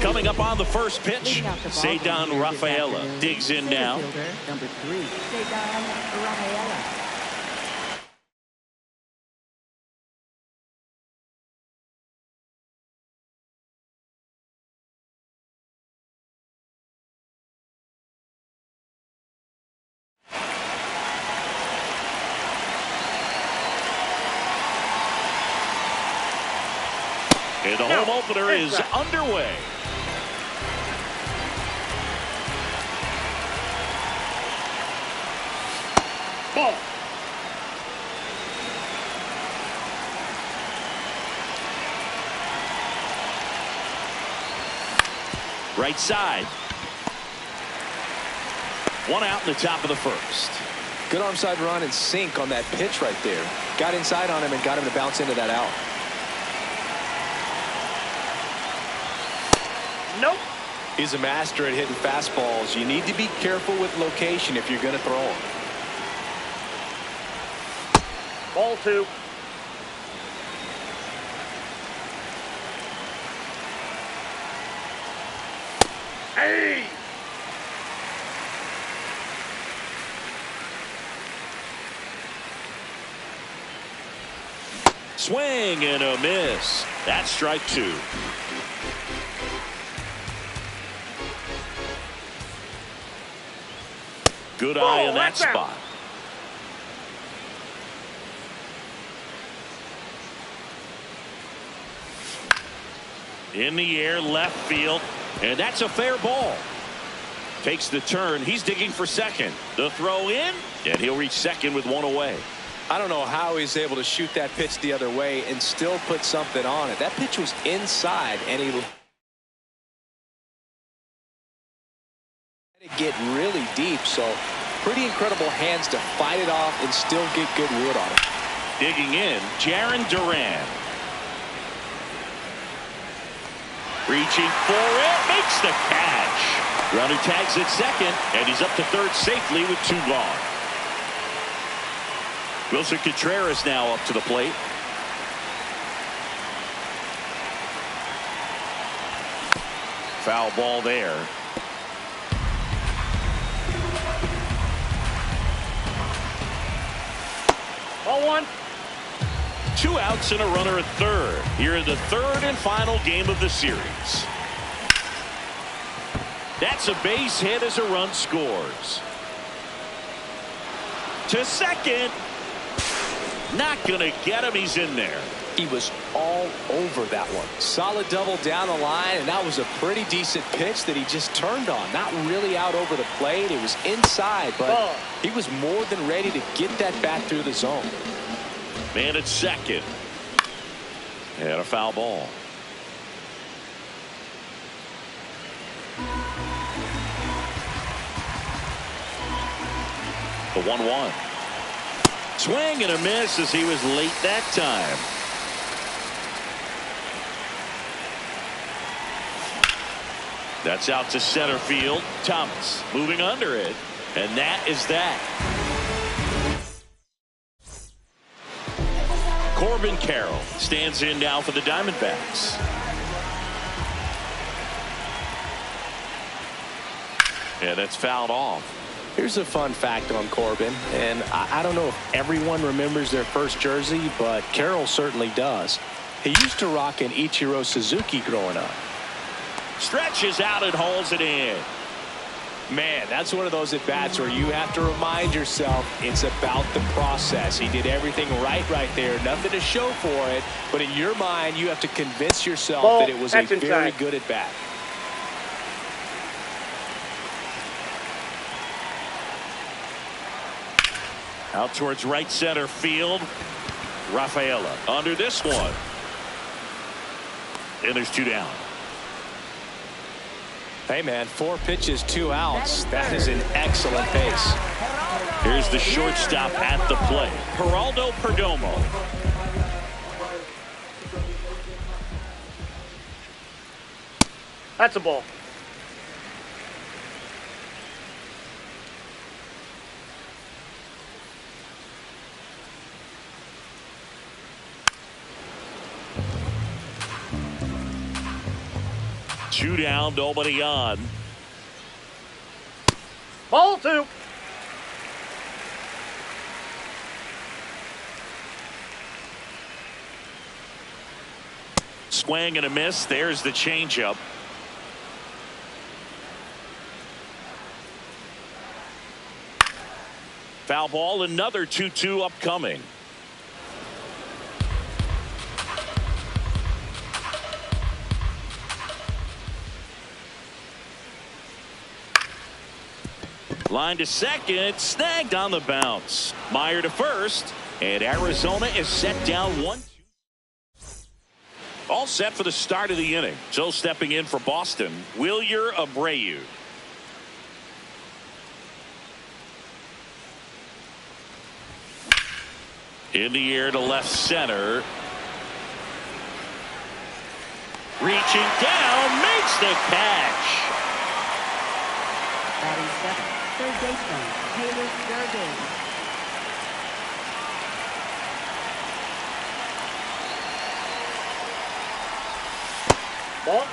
Coming up on the first pitch, Ceddanne Rafaela digs in now. Number 3, Ceddanne Rafaela. And the home opener is underway. Ball. Right side. One out in the top of the first. Good arm side run and sink on that pitch right there. Got inside on him and got him to bounce into that out. Nope. He's a master at hitting fastballs. You need to be careful with location if you're going to throw them. Ball 2. Hey! Swing and a miss. That's strike 2. Good eye in that spot. In the air, left field, and that's a fair ball. Takes the turn. He's digging for second. The throw in, and he'll reach second with one away. I don't know how he's able to shoot that pitch the other way and still put something on it. That pitch was inside, and he get really deep, so pretty incredible hands to fight it off and still get good wood on it. Digging in, Jarren Duran. Reaching for it, makes the catch. Runner tags at second, and he's up to third safely with 2 gone. Wilson Contreras now up to the plate. Foul ball there. Ball 1. 2 outs and a runner at third. Here in the third and final game of the series. That's a base hit as a run scores. To second. Not going to get him. He's in there. He was all over that one. Solid double down the line, and that was a pretty decent pitch that he just turned on. Not really out over the plate. It was inside, but he was more than ready to get that bat through the zone. Man at second. And a foul ball. The 1-1. Swing and a miss as he was late that time. That's out to center field. Thomas moving under it. And that is that. Corbin Carroll stands in now for the Diamondbacks. Yeah, that's fouled off. Here's a fun fact on Corbin, and I don't know if everyone remembers their first jersey, but Carroll certainly does. He used to rock an Ichiro Suzuki growing up. Stretches out and hauls it in. Man, that's one of those at-bats where you have to remind yourself it's about the process. He did everything right there. Nothing to show for it, but in your mind, you have to convince yourself that it was a very good at-bat. Out towards right center field. Rafaela under this one. And there's 2 down. Hey, man, 4 pitches, 2 outs. That is an excellent pace. Here's the shortstop at the plate, Geraldo Perdomo. That's a ball. Two down, nobody on. Ball 2. Swing and a miss. There's the changeup. Foul ball, another 2-2 upcoming. Line to second, snagged on the bounce. Meyer to first, and Arizona is set down 1-2. All set for the start of the inning. So stepping in for Boston, Wilyer Abreu. In the air to left center. Reaching down, makes the catch. Batting seventh, third baseman, Taylor Sturgeon. Ball.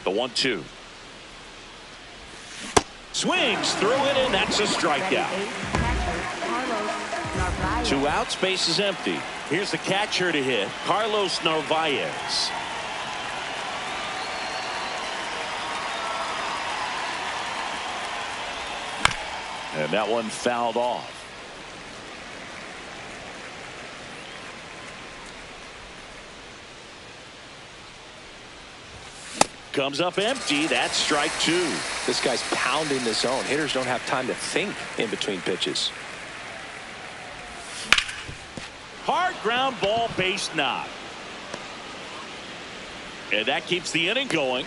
The 1-2. Swings through it, and that's a strikeout. Two outs, base is empty. Here's the catcher to hit, Carlos Narvaez. And that one fouled off. Comes up empty. That's strike 2. This guy's pounding the zone. Hitters don't have time to think in between pitches. Hard ground ball, base knock. And that keeps the inning going.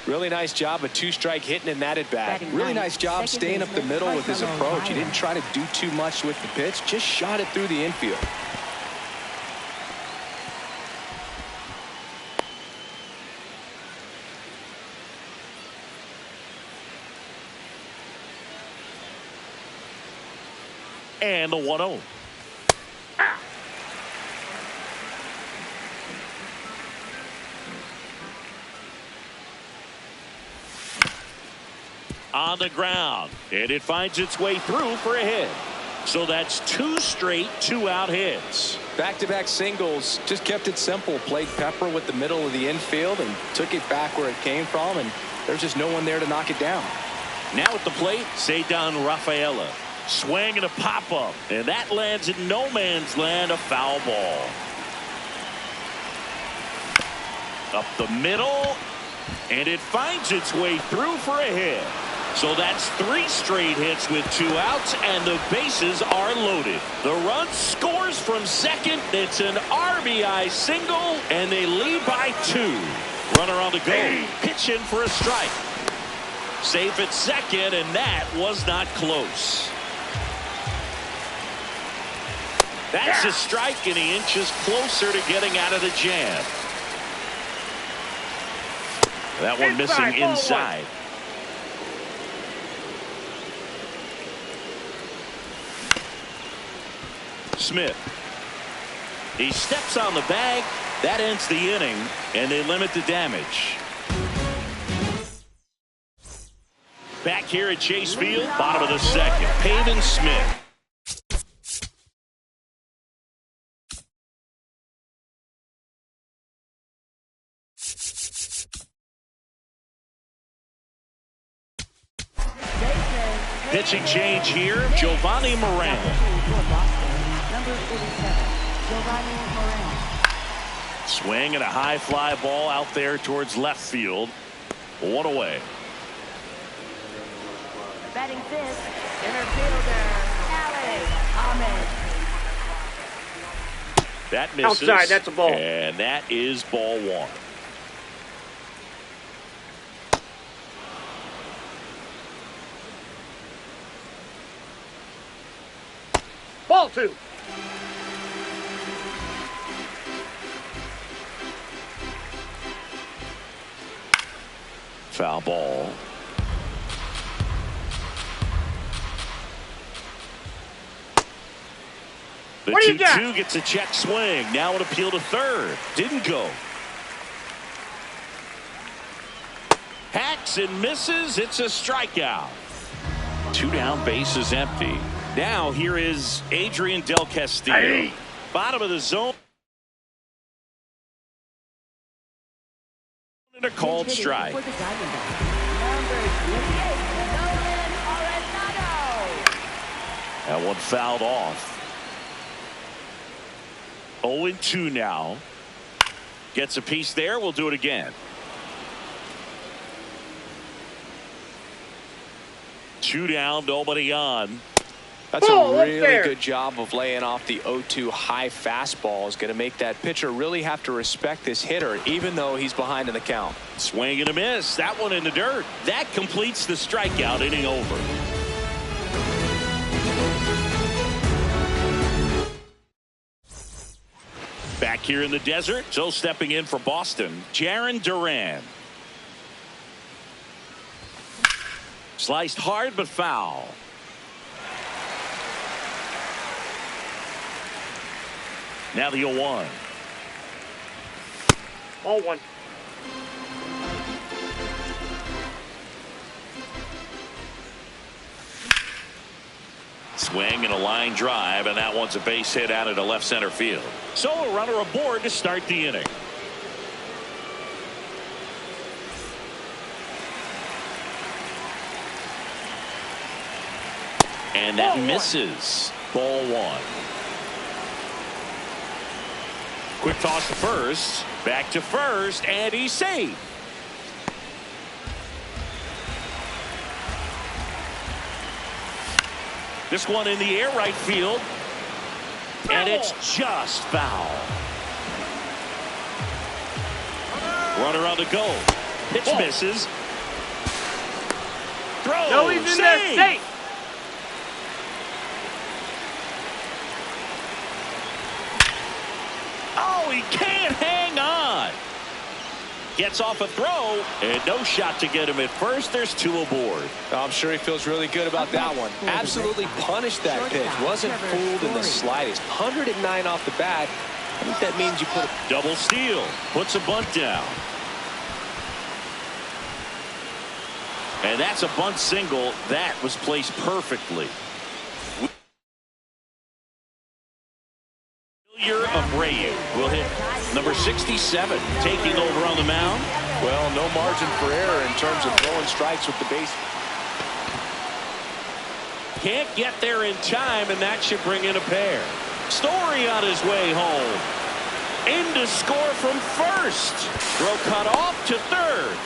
Really nice job of two-strike hitting in that at bat. Really nice job staying up the middle with his approach. He didn't try to do too much with the pitch, just shot it through the infield. And the 1-0. On the ground, and it finds its way through for a hit. So that's 2 straight 2-out hits. Back-to-back singles, just kept it simple. Played pepper with the middle of the infield and took it back where it came from, and there's just no one there to knock it down. Now at the plate, Cedar Rafaela. Swing and a pop-up, and that lands in no man's land, a foul ball. Up the middle, and it finds its way through for a hit. So that's 3 straight hits with 2 outs, and the bases are loaded. The run scores from second. It's an RBI single, and they lead by 2. Runner on the go, pitching for a strike. Safe at second, and that was not close. That's a strike, and he inches closer to getting out of the jam. That one missing inside. Smith. He steps on the bag. That ends the inning, and they limit the damage. Back here at Chase Field, bottom of the second. Pavin Smith. Pitching change here, Giovanni Moran. Number 47, Giovanni Moran. Swing and a high fly ball out there towards left field. 1 away. Batting fifth, center fielder, Alex Ahmed. That misses. Outside, that's a ball. And that is ball 1. Ball 2. Foul ball. The What do you got? 2-2 gets a check swing. Now an appeal to third. Didn't go. Hacks and misses. It's a strikeout. 2 down, base is empty. Now here is Adrian Del Castillo. Hey. Bottom of the zone. And a called strike. For the Diamondbacks, number 28, Nolan Arenado. That one fouled off. 0-2 now. Gets a piece there. We'll do it again. 2 down, nobody on. That's Oh, a really unfair. good job of laying off the 0-2 high fastball. Is going to make that pitcher really have to respect this hitter, even though he's behind in the count. Swing and a miss. That one in the dirt. That completes the strikeout. Inning over. Back here in the desert, so stepping in for Boston, Jarren Duran. Sliced hard but foul. Now the 0-1. Ball 1. Swing and a line drive, and that one's a base hit out into left center field. So a runner aboard to start the inning. And that misses. Ball 1. Quick toss to first. Back to first, and he's safe. This one in the air, right field. And it's just foul. Runner on the go. Pitch misses. Throw. No, he's in there safe. Oh, he can't hang on. Gets off a throw, and no shot to get him at first. There's 2 aboard. I'm sure he feels really good about that one. Absolutely punished that pitch. Wasn't fooled in the slightest. 109 off the bat. I think that means you put a Double steal. Puts a bunt down. And that's a bunt single. That was placed perfectly. Abreu will hit number 67, taking over on the mound. well, no margin for error in terms of throwing strikes with the base. Can't get there in time, and that should bring in a pair. Story on his way home. In to score from first. Throw cut off to third.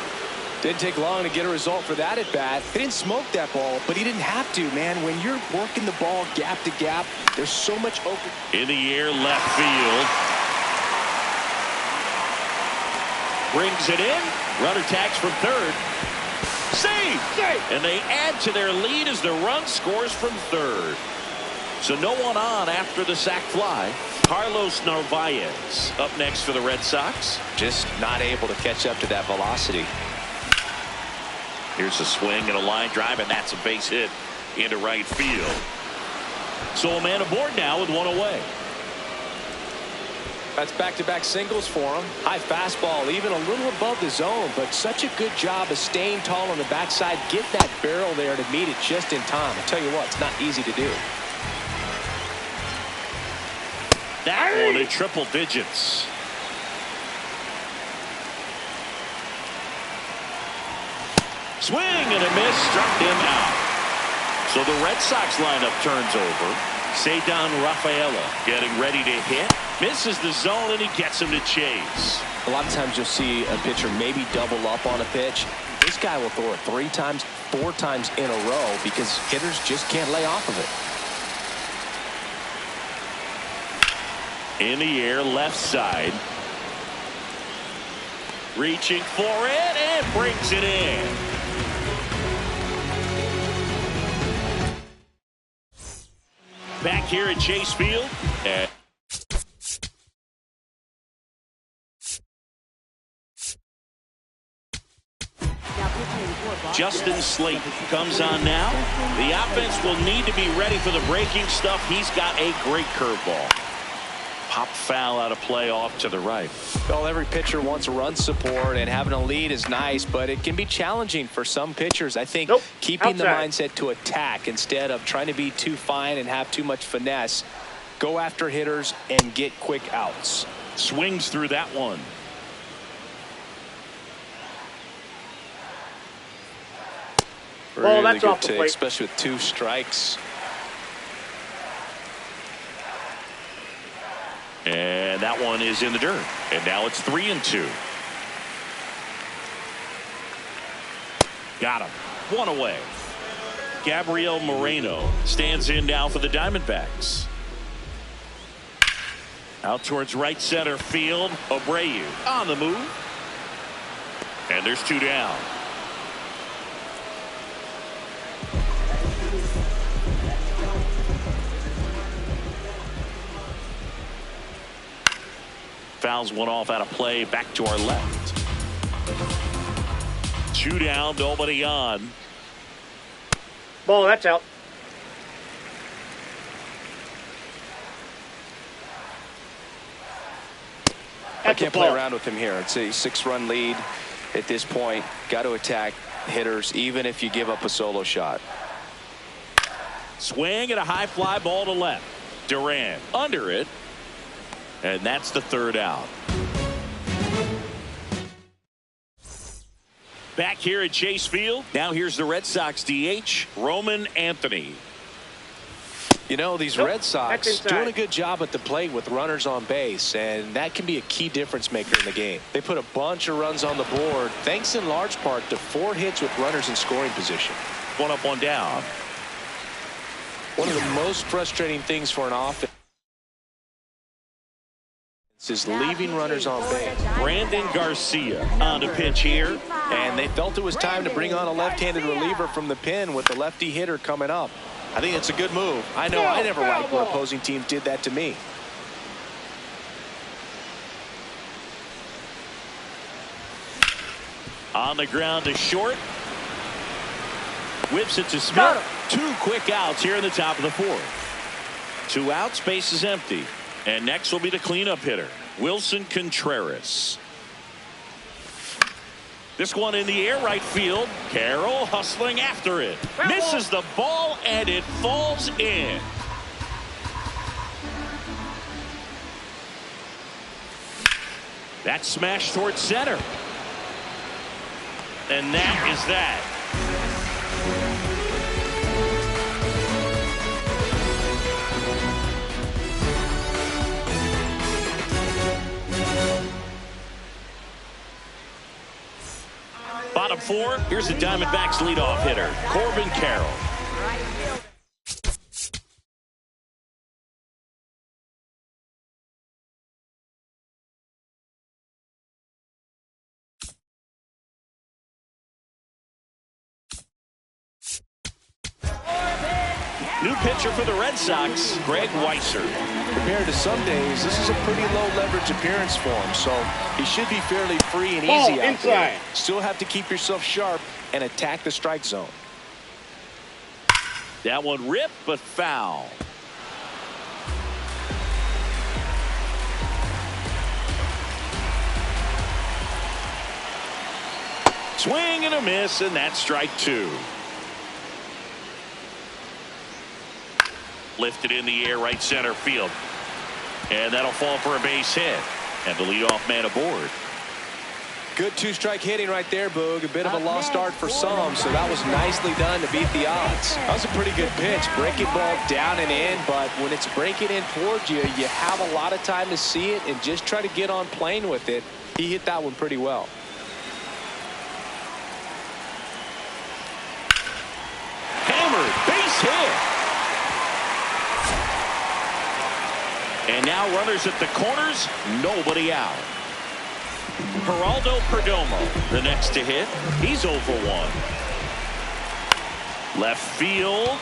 Didn't take long to get a result for that at bat. He didn't smoke that ball, but he didn't have to, man. When you're working the ball gap to gap, there's so much open. In the air, left field. Brings it in. Runner tags from third. Save! And they add to their lead as the run scores from third. So no one on after the sac fly. Carlos Narvaez up next for the Red Sox. Just not able to catch up to that velocity. Here's a swing and a line drive, and that's a base hit into right field. So a man aboard now with one away. That's back-to-back singles for him. High fastball, even a little above the zone, but such a good job of staying tall on the backside. Get that barrel there to meet it just in time. I'll tell you what, it's not easy to do. That one in triple digits. Swing and a miss, struck him out. So the Red Sox lineup turns over. Ceddanne Rafaela getting ready to hit. Misses the zone, and he gets him to chase. A lot of times you'll see a pitcher maybe double up on a pitch. This guy will throw it 3 times, 4 times in a row because hitters just can't lay off of it. In the air, left side. Reaching for it, and brings it in. Back here at Chase Field. And Justin Slate comes on now. The offense will need to be ready for the breaking stuff. He's got a great curveball. Pop foul out of play off to the right. Well, every pitcher wants run support, and having a lead is nice, but it can be challenging for some pitchers. I think keeping the mindset to attack instead of trying to be too fine and have too much finesse. Go after hitters and get quick outs. Swings through that one. Ball, Really that's good off the take, plate. especially with 2 strikes. And that one is in the dirt. And now it's 3-2. Got him. 1 away. Gabriel Moreno stands in now for the Diamondbacks. Out towards right center field. Abreu on the move. And there's 2 down. Fouls one off out of play. Back to our left. 2 down, nobody on. Ball, that's out. I can't play around with him here. It's a 6-run lead at this point. Got to attack hitters even if you give up a solo shot. Swing and a high fly ball to left. Duran under it. And that's the 3rd out. Back here at Chase Field. Now here's the Red Sox DH, Roman Anthony. You know, these Red Sox doing a good job at the plate with runners on base, and that can be a key difference maker in the game. They put a bunch of runs on the board, thanks in large part to 4 hits with runners in scoring position. 1 up, 1 down. One of the most frustrating things for an offense is leaving runners on base. Brandon Garcia on the pitch here. And they felt it was time to bring on a left-handed reliever from the pen with the lefty hitter coming up. I think it's a good move. I know I never liked when opposing teams did that to me. On the ground to short. Whips it to Smith. 2 quick outs here in the top of the 4th. 2 outs, base is empty. And next will be the cleanup hitter, Wilson Contreras. This one in the air right field. Carroll hustling after it. Misses the ball and it falls in. That smash towards center. And that is that. Bottom 4, here's the Diamondbacks leadoff hitter, Corbin Carroll. New pitcher for the Red Sox, Greg Weisser. Compared to some days, this is a pretty low leverage appearance for him, so he should be fairly free and easy out there. Still have to keep yourself sharp and attack the strike zone. That one ripped, but foul. Swing and a miss, and that's strike 2. Lifted in the air right center field. And that'll fall for a base hit. And the leadoff man aboard. Good 2-strike hitting right there, Boog. A bit of a lost start for some, so that was nicely done to beat the odds. That was a pretty good pitch. Breaking ball down and in, but when it's breaking in towards you, you have a lot of time to see it and just try to get on plane with it. He hit that one pretty well. Hammered, base hit. And now runners at the corners, nobody out. Geraldo Perdomo, the next to hit. He's 0 for 1. Left field.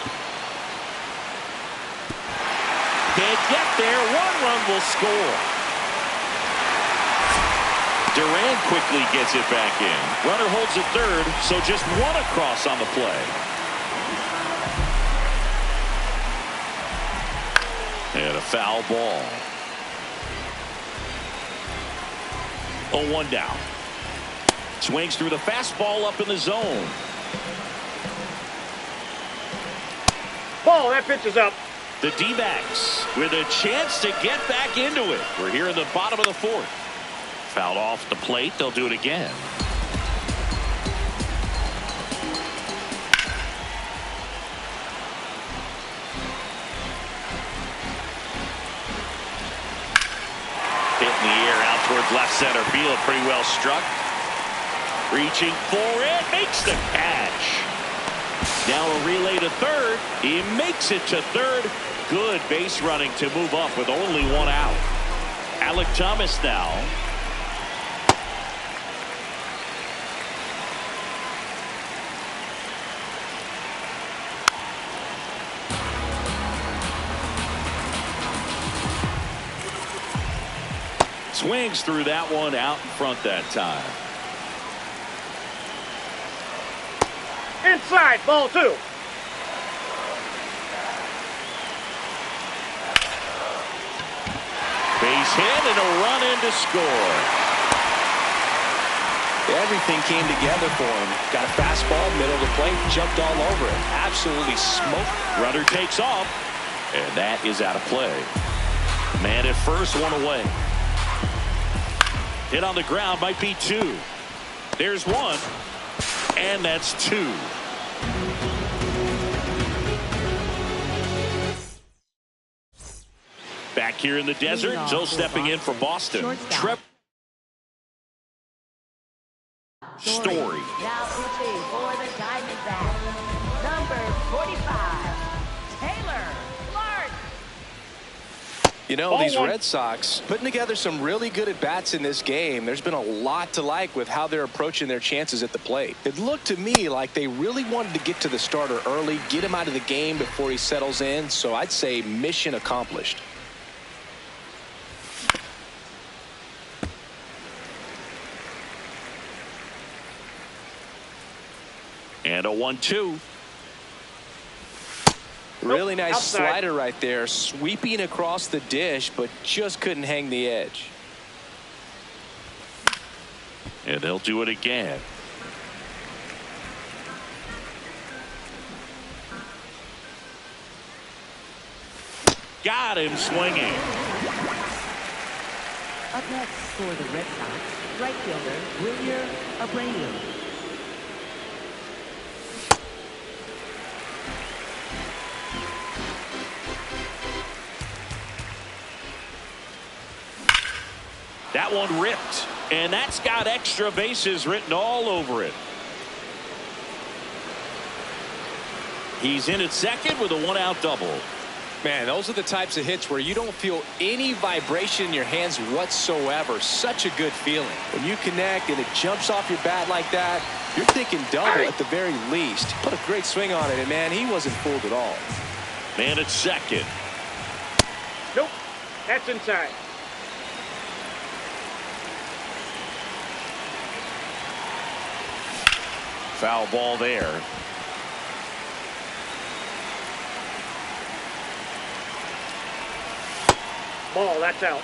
Can't get there. 1 run will score. Duran quickly gets it back in. Runner holds at third, so just 1 across on the play. And a foul ball. 0-1 down. Swings through the fastball up in the zone. Ball, that pitch is up. The D-backs with a chance to get back into it. We're here in the bottom of the 4th. Fouled off the plate. They'll do it again. Hit in the air out towards left center field. Pretty well struck. Reaching for it. Makes the catch. Now a relay to third. He makes it to third. Good base running to move up with only 1 out. Alec Thomas now. Swings through that one out in front that time. Inside, ball 2. Base hit and a run in to score. Everything came together for him. Got a fastball, middle of the plate, jumped all over it. Absolutely smoked. Runner takes off, and that is out of play. Man at first, 1 away. Hit on the ground, might be 2. There's 1, and that's 2. Back here in the desert, Joe stepping in for Boston. Trevor Story. Now pitching for the Diamondbacks, number 45, Taylor Clark. You know, these Red Sox putting together some really good at-bats in this game. There's been a lot to like with how they're approaching their chances at the plate. It looked to me like they really wanted to get to the starter early, get him out of the game before he settles in. So I'd say mission accomplished. And a 1-2. Really nice outside. slider right there, sweeping across the dish, but just couldn't hang the edge. And they'll do it again. Got him swinging. Up next for the Red Sox, right fielder Wilyer Abreu. That one ripped, and that's got extra bases written all over it. He's in at second with a 1-out double. Man, those are the types of hits where you don't feel any vibration in your hands whatsoever. Such a good feeling. When you connect and it jumps off your bat like that, you're thinking double at the very least. Put a great swing on it, and man, he wasn't fooled at all. Man at second. Nope, that's inside. Foul ball there. Ball, that's out.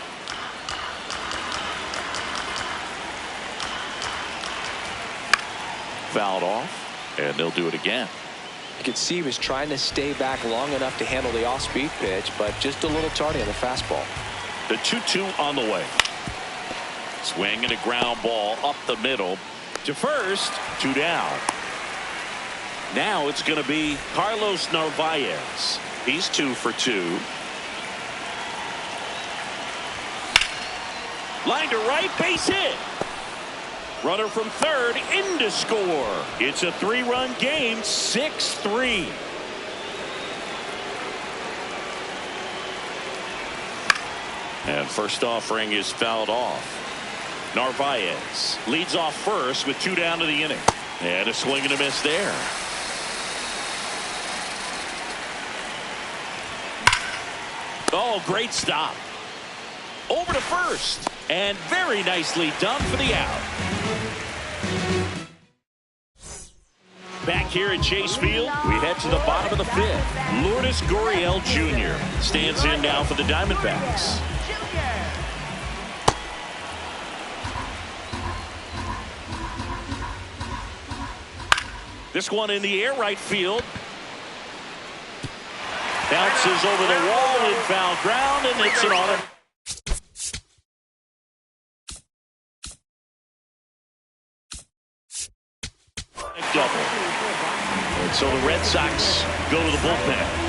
Fouled off, and they'll do it again. You could see he was trying to stay back long enough to handle the off-speed pitch, but just a little tardy on the fastball. The 2-2 on the way. Swing and a ground ball up the middle to first. 2 down. Now it's going to be Carlos Narvaez. He's 2 for 2. Line to right, base hit. Runner from third in to score. It's a 3-run game, 6-3. And first offering is fouled off. Narvaez leads off first with 2 down to the inning. And a swing and a miss there. Oh, great stop. Over to first. And very nicely done for the out. Back here at Chase Field, we head to the bottom of the fifth. Lourdes Gurriel Jr. stands in now for the Diamondbacks. This one in the air, right field. Bounces over the wall in foul ground, and it's an auto. Double. And so the Red Sox go to the bullpen.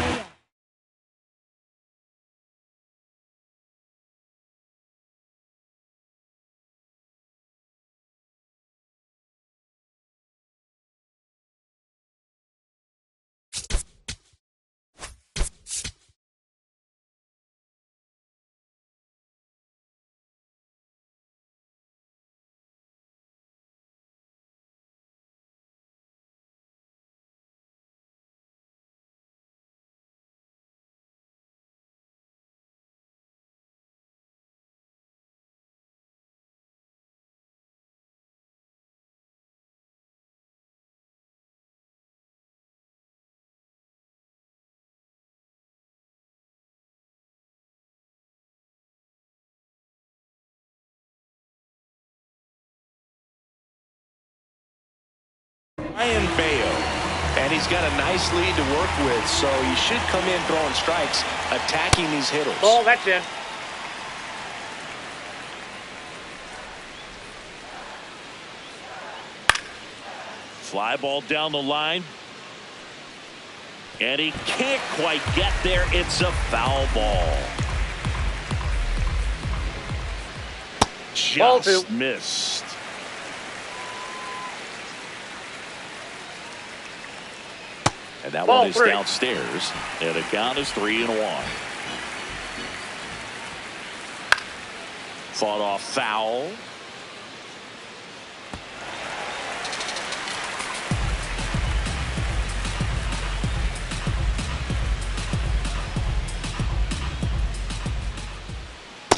Ryan Bayo, and he's got a nice lead to work with, so he should come in throwing strikes, attacking these hitters. Ball, that's in. Fly ball down the line. And he can't quite get there. It's a foul ball. Ball Just two. missed. And that Ball one is three. downstairs. And the count is 3-1. Fought off foul.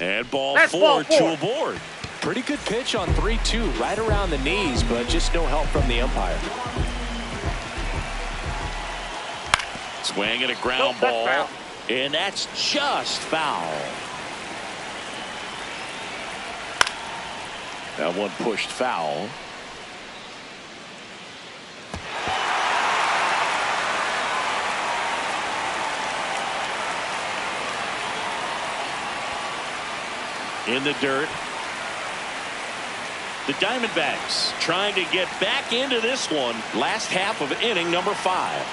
And ball That's four, ball four. to a board. Pretty good pitch on 3-2, right around the knees, but just no help from the umpire. Swing and a ground Nope, that's ball. foul. And that's just foul. That one pushed foul. In the dirt. The Diamondbacks trying to get back into this one. Last half of inning number 5.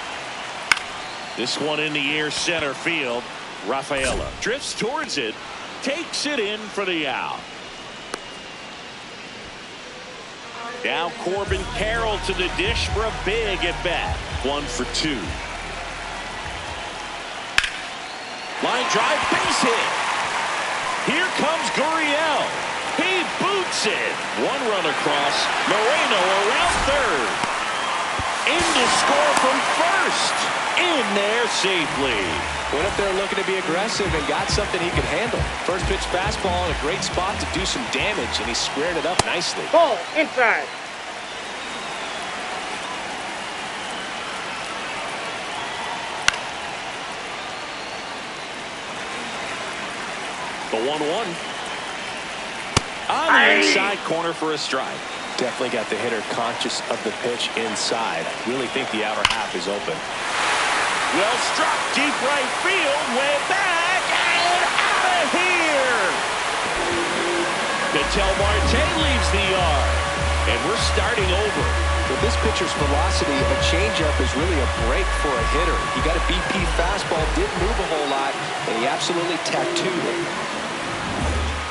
This one in the air, center field. Rafaela drifts towards it, takes it in for the out. Now Corbin Carroll to the dish for a big at bat. 1 for 2. Line drive, base hit. Here comes Gurriel. He boots it. 1 run across. Moreno around third. In to score from first. In there safely. Went up there looking to be aggressive and got something he could handle. First pitch fastball in a great spot to do some damage, and he squared it up nicely. Ball, inside. The 1-1. On the inside corner for a strike. Definitely got the hitter conscious of the pitch inside. Really think the outer half is open. Well struck, deep right field, way back, and out of here. Ketel Marte leaves the yard, and we're starting over. With this pitcher's velocity, a changeup is really a break for a hitter. He got a BP fastball, didn't move a whole lot, and he absolutely tattooed it.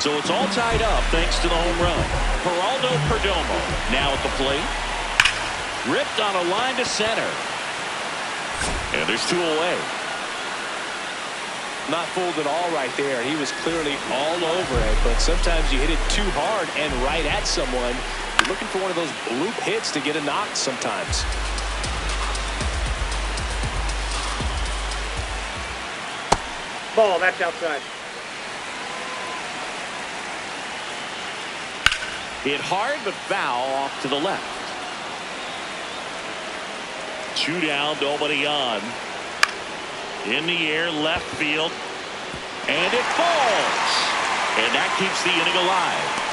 So it's all tied up thanks to the home run. Geraldo Perdomo now at the plate. Ripped on a line to center. And there's 2 away. Not fooled at all right there. He was clearly all over it, but sometimes you hit it too hard and right at someone. You're looking for one of those bloop hits to get a knock sometimes. Ball, that's outside. Hit hard, but foul off to the left. 2 down, nobody on. In the air, left field. And it falls. And that keeps the inning alive.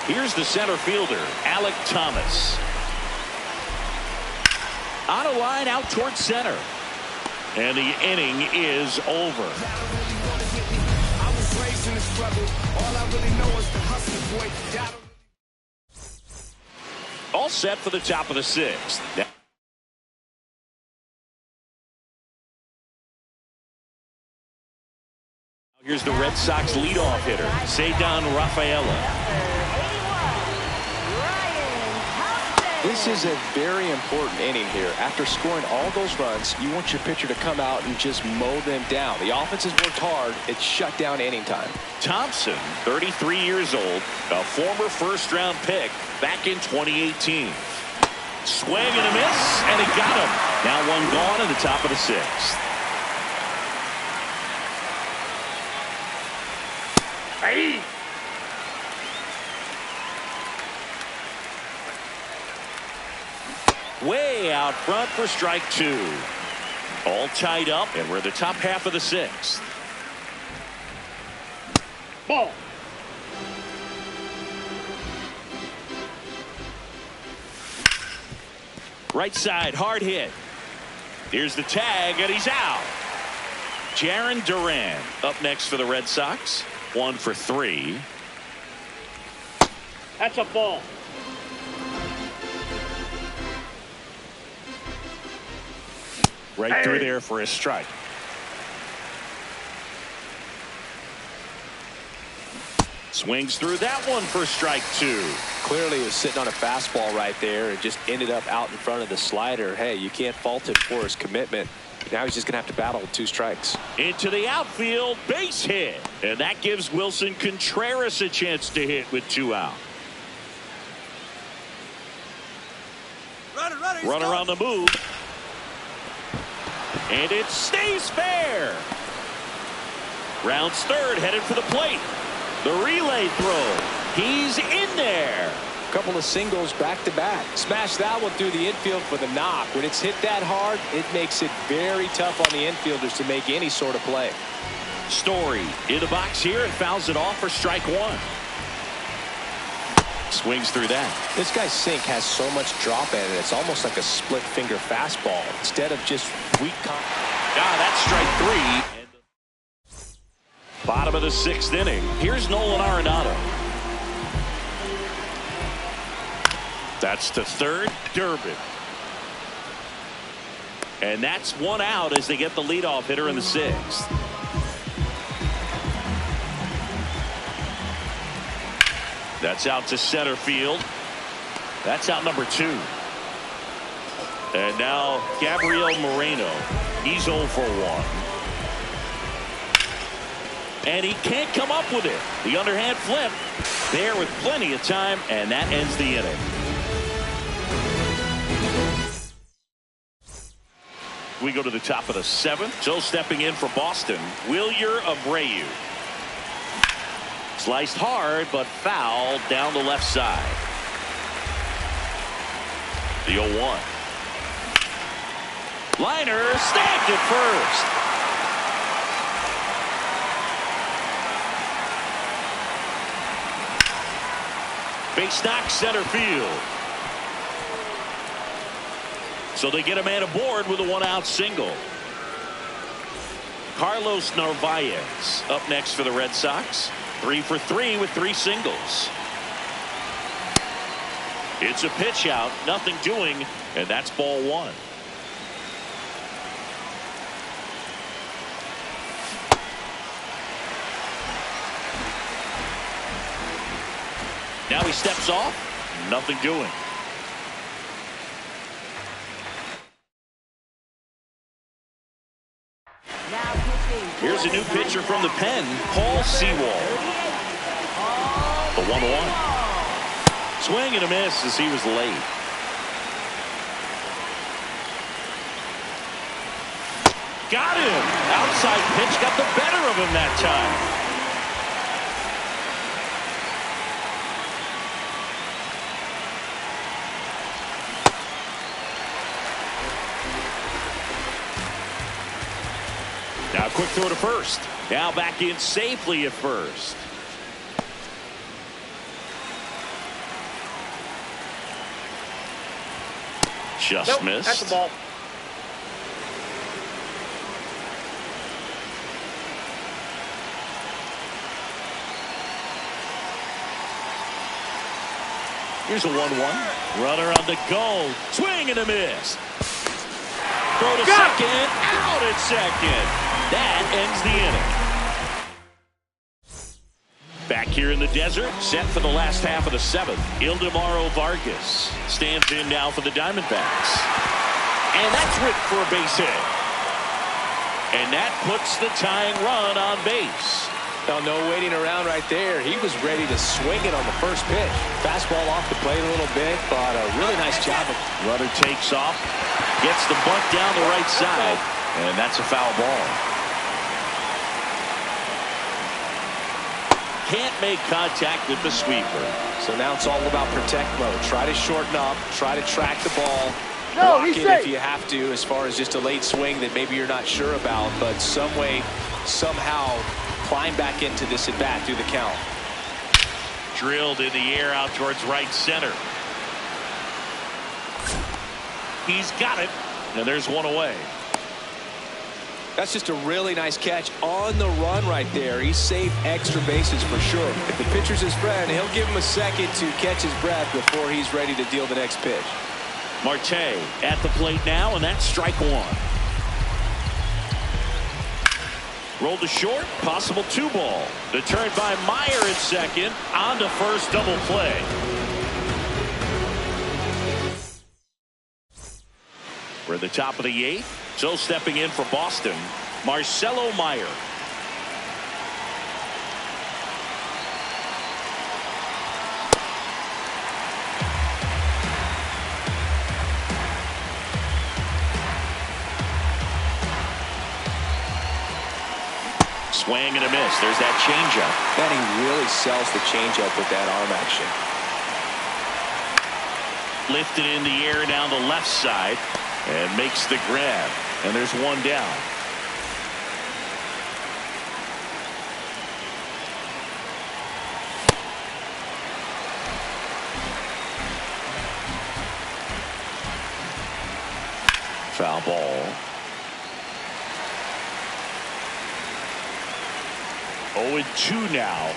Here's the center fielder, Alec Thomas. On a line out towards center. And the inning is over. All set for the top of the 6th. Here's the Red Sox leadoff hitter, Ceddanne Rafaela. This is a very important inning here. After scoring all those runs, you want your pitcher to come out and just mow them down. The offense has worked hard. It's shut down inning time. Thompson, 33 years old, a former first-round pick back in 2018. Swing and a miss, and he got him. Now 1 gone in the top of the 6th. Hey! Way out front for strike 2. All tied up, and we're in the top half of the 6th. Ball. Right side, hard hit. Here's the tag, and he's out. Jarren Duran up next for the Red Sox. 1 for 3. That's a ball. Right through there for a strike. Swings through that one for strike 2. Clearly, he was sitting on a fastball right there and just ended up out in front of the slider. Hey, you can't fault him for his commitment. Now he's just going to have to battle with 2 strikes. Into the outfield, base hit. And that gives Wilson Contreras a chance to hit with 2 out. Runner on the move. And it stays fair. Rounds third, headed for the plate. The relay throw. He's in there. A couple of singles back to back. Smash that one through the infield for the knock. When it's hit that hard, it makes it very tough on the infielders to make any sort of play. Story in the box here and fouls it off for strike 1. Swings through that. This guy's sink has so much drop in it. It's almost like a split finger fastball instead of just weak. That's strike 3. Bottom of the 6th inning. Here's Nolan Arenado. That's to third, Durbin. And that's 1 out as they get the leadoff hitter in the 6th. That's out to center field. That's out number 2. And now Gabriel Moreno. He's 0 for 1. And he can't come up with it. The underhand flip there with plenty of time, and that ends the inning. We go to the top of the 7th. So stepping in for Boston, Wilyer Abreu. Sliced hard, but foul down the left side. The 0-1. Liner snagged at first. Base knock center field. So they get a man aboard with a 1-out single. Carlos Narvaez up next for the Red Sox. 3 for 3 with 3 singles. It's a pitch out, nothing doing, and that's ball 1. Now he steps off, nothing doing. Here's a new pitcher from the pen, Paul Sewald. The 1-1. Swing and a miss as he was late. Got him. Outside pitch got the better of him that time. Now quick throw to first. Now back in safely at first. Just missed. That's the ball. Here's a 1-1. Runner on the go. Swing and a miss. Throw to second. Out at second. That ends the inning. Back here in the desert, set for the last half of the seventh. Ildemaro Vargas stands in now for the Diamondbacks. And that's ripped for a base hit. And that puts the tying run on base. Now, no waiting around right there. He was ready to swing it on the first pitch. Fastball off the plate a little bit, but a really nice job. Runner takes off, gets the bunt down the right side, and that's a foul ball. Can't make contact with the sweeper. So now it's all about protect mode. Try to shorten up, try to track the ball. No, block he's it safe. if you have to, as far as just a late swing that maybe you're not sure about, but some way, somehow climb back into this at bat through the count. Drilled in the air out towards right center. He's got it, and there's one away. That's just a really nice catch on the run right there. He saved extra bases for sure. If the pitcher's his friend, he'll give him a second to catch his breath before he's ready to deal the next pitch. Marte at the plate now, and that's strike one. Rolled to short, possible 2-ball. The turn by Meyer at second, on to first, double play. We're at the top of the eighth. So stepping in for Boston, Marcelo Meyer. Swing and a miss. There's that changeup. And he really sells the changeup with that arm action. Lifted in the air down the left side and makes the grab. And there's one down. Foul ball. 0-2 now.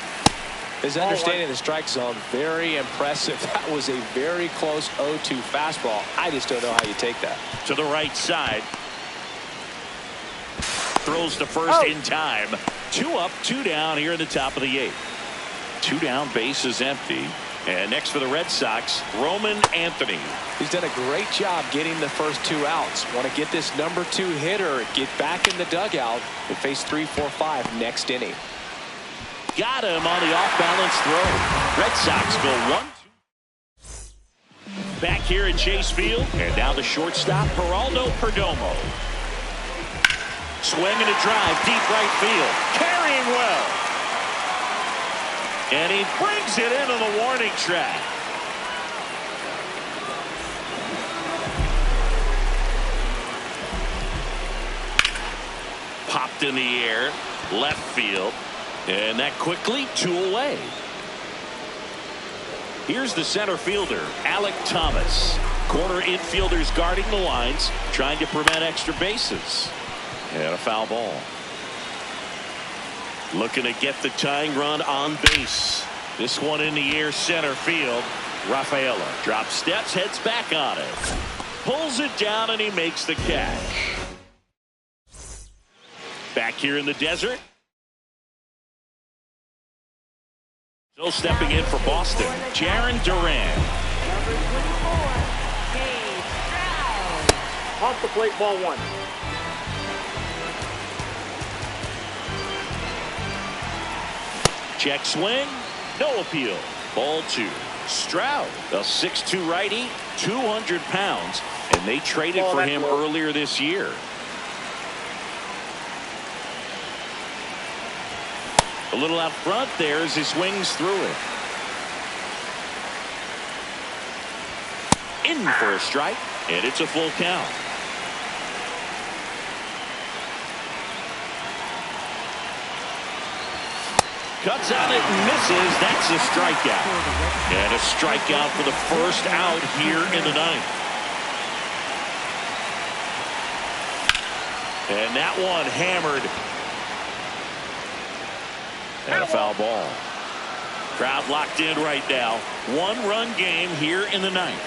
His understanding of the strike zone, very impressive. That was a very close 0-2 fastball. I just don't know how you take that. To the right side. Throws to first in time. 2 up, 2 down here in the top of the eighth. 2 down, base is empty. And next for the Red Sox, Roman Anthony. He's done a great job getting the first 2 outs. Want to get this number 2 hitter, get back in the dugout, and face 3, 4, 5 next inning. Got him on the off-balance throw. Red Sox go 1. Back here at Chase Field. And now the shortstop, Geraldo Perdomo. Swing and a drive, deep right field. Carrying well. And he brings it into the warning track. Popped in the air, left field. And that quickly 2 away. Here's the center fielder, Alec Thomas. Corner infielders guarding the lines, trying to prevent extra bases. And a foul ball. Looking to get the tying run on base. This one in the air, center field. Rafaela drops steps, heads back on it. Pulls it down, and he makes the catch. Back here in the desert. Still stepping in for Boston, Jaron Duran. Number 24, Dave Stroud. Off the plate, ball 1. Check swing, no appeal. Ball 2. Stroud, a 6'2 righty, 200 pounds, and they traded for him earlier this year. A little out front there as he swings through it. In for a strike, and it's a full count. Cuts on it and misses. That's a strikeout. And a strikeout for the first out here in the ninth. And that one hammered. And a foul ball. Crowd locked in right now. One-run game here in the ninth.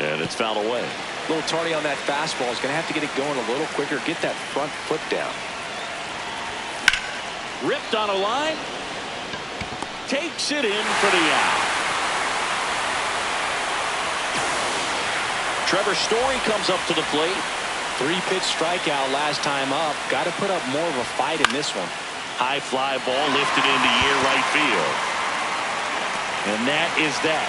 And it's fouled away. A little tardy on that fastball. Is going to have to get it going a little quicker. Get that front foot down. Ripped on a line. Takes it in for the out. Trevor Story comes up to the plate. 3-pitch strikeout last time up. Got to put up more of a fight in this one. High fly ball lifted into near right field. And that is that.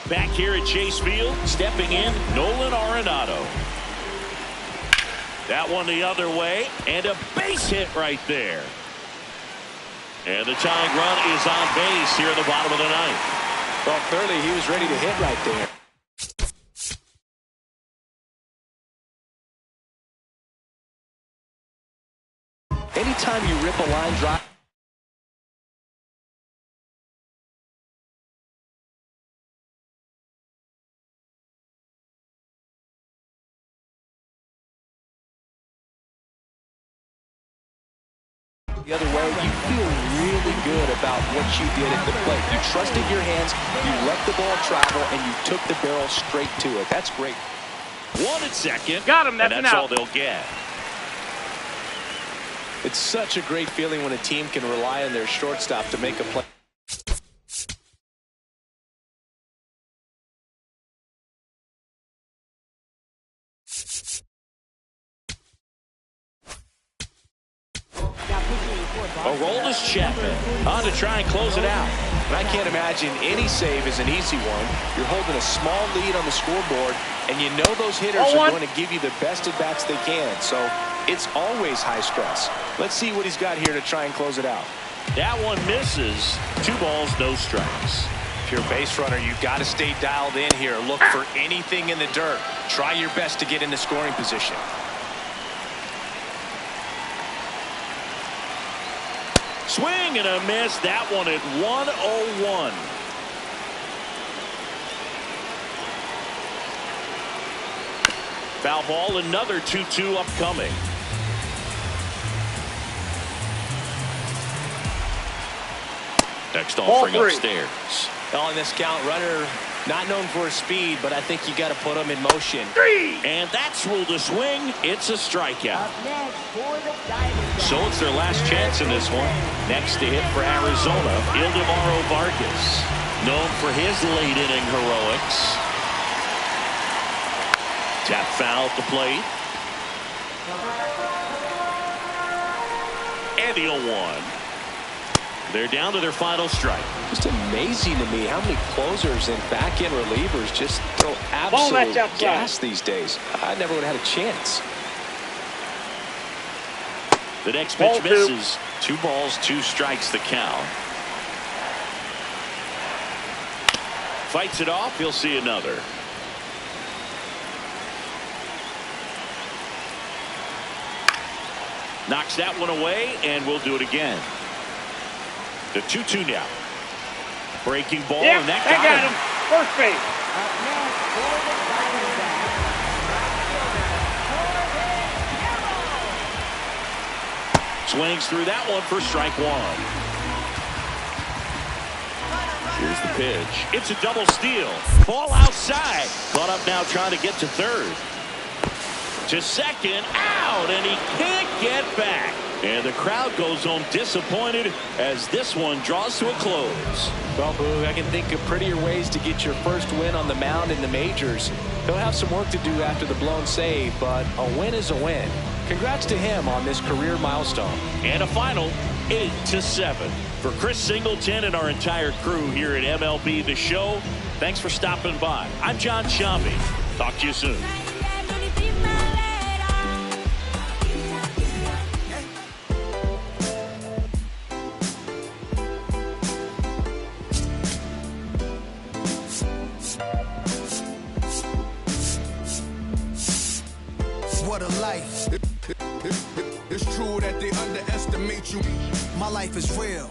Back here at Chase Field, stepping in, Nolan Arenado. That one the other way, and a base hit right there. And the tying run is on base here at the bottom of the ninth. Well, clearly he was ready to hit right there. Anytime you rip a line drive. The other way, you feel really good about what you did at the plate. You trusted your hands, you let the ball travel, and you took the barrel straight to it. That's great. 1 at second. Got him. That's and an that's out. all they'll get. It's such a great feeling when a team can rely on their shortstop to make a play. Aroldis Chapman on to try and close it out. And I can't imagine any save is an easy one. You're holding a small lead on the scoreboard, and you know those hitters are going to give you the best at-bats they can. So it's always high stress. Let's see what he's got here to try and close it out. That one misses. 2 balls, no strikes. If you're a base runner, you've got to stay dialed in here. Look for anything in the dirt. Try your best to get into scoring position. Swing and a miss. That one at 101. Foul ball, another 2-2 upcoming. Next offering upstairs. Well, in this count, runner not known for his speed, but I think you got to put him in motion. And that's ruled a swing. It's a strikeout. Up next for the Diamondbacks. So it's their last chance in this one. Next to hit for Arizona, Ildemaro Vargas, known for his late inning heroics. Tap foul at the plate. And the 0-1. They're down to their final strike. Just amazing to me how many closers and back-end relievers just throw absolute gas these days. I never would have had a chance. The next pitch misses. 2 balls, 2 strikes the count. Fights it off. He'll see another. Knocks that one away, and we'll do it again. The 2-2 now. Breaking ball, and that got him. First base. Up next for the Diamondbacks. Swings through that one for strike 1. Here's the pitch. It's a double steal. Ball outside. Caught up now trying to get to third. To second, out, and he can't get back. And the crowd goes home disappointed as this one draws to a close. Well, Boo, I can think of prettier ways to get your first win on the mound in the majors. He'll have some work to do after the blown save, but a win is a win. Congrats to him on this career milestone. And a final 8-7. For Chris Singleton and our entire crew here at MLB The Show, thanks for stopping by. I'm John Shambi. Talk to you soon. life. It's true that they underestimate you. My life is real.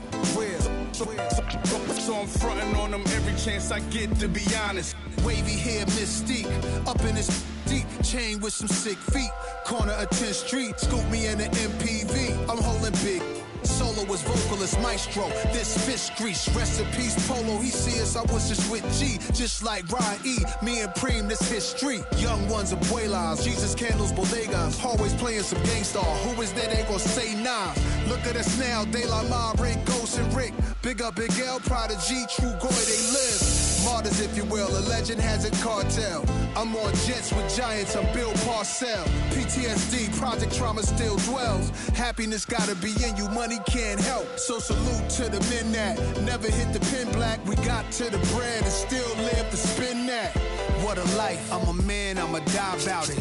So I'm fronting on them every chance I get, to be honest. Wavy hair, mystique, up in this deep chain with some sick feet. Corner of 10th Street, scoop me in an MPV. I'm holding big. Soloist, vocalist, maestro. This fish grease, rest in peace, Polo. He see us, I was just with G, just like Ryan E. Me and Preem, this history. Young ones, abuelas, Jesus candles, bodegas. Always playing some gangsta. Who is that? They gon' say nah. Look at us now, De La Mare, Ghost and Rick. Big up, Big L, Prodigy, True Goy, they live. Martyrs, if you will, a legend has a cartel. I'm on jets with giants, I'm Bill Parcell. PTSD, project trauma still dwells. Happiness gotta be in you, money can't help. So salute to the men that never hit the pin black. We got to the bread and still live to spin that. What a life, I'm a man, I'ma die about it.